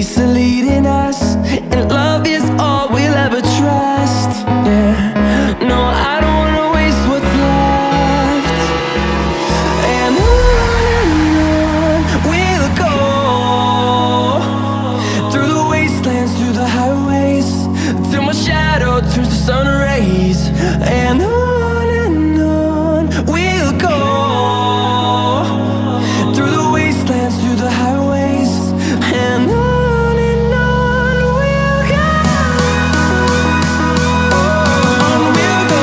peace are leading us, and love is all we'll ever trust. Yeah, no, I don't wanna waste what's left. And on we'll go, through the wastelands, through the highways, till my shadow turns to sun rays. And on we'll go, through the wastelands, through the highways, and on we'll go. On we'll go.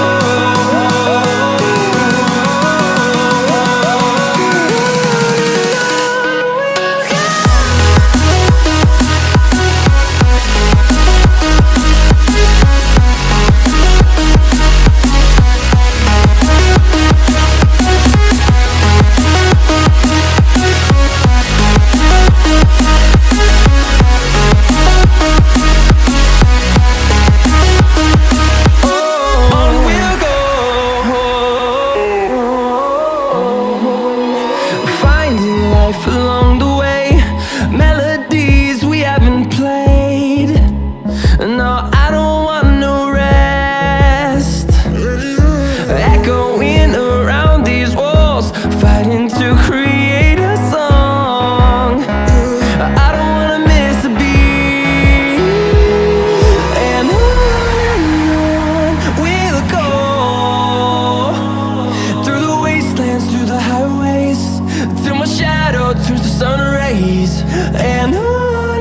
Along the way, melodies we haven't played. No, I don't want no rest. Echoing around these walls, fighting to create a song. I don't wanna miss a beat. And on we'll go, through the wastelands, through the highways, till my shadow turns to sun rays. And on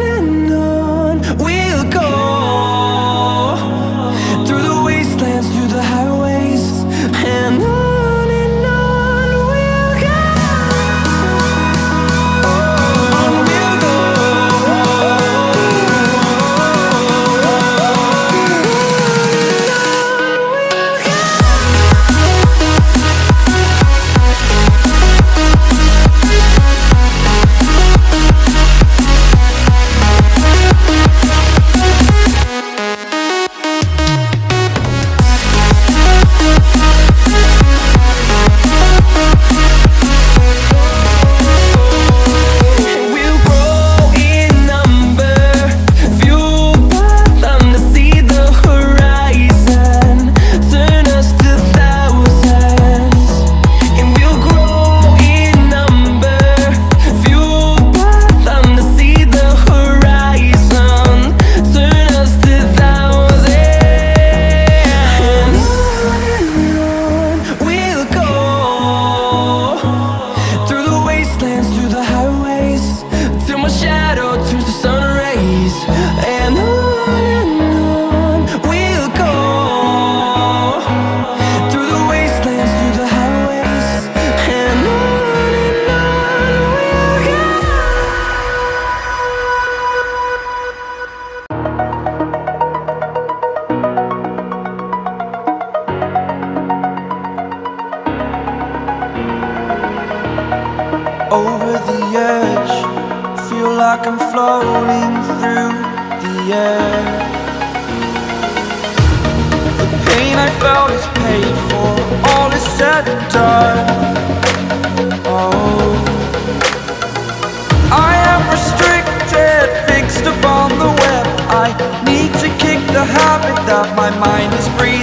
we'll go, through the wastelands, through the highways, and on we'll go. On we'll go. Over the edge, feel like I'm floating through the air. The pain I felt is paid for, all is said and done. Oh, I am restricted, fixed upon the web. I need to kick the habit that my mind is breathing.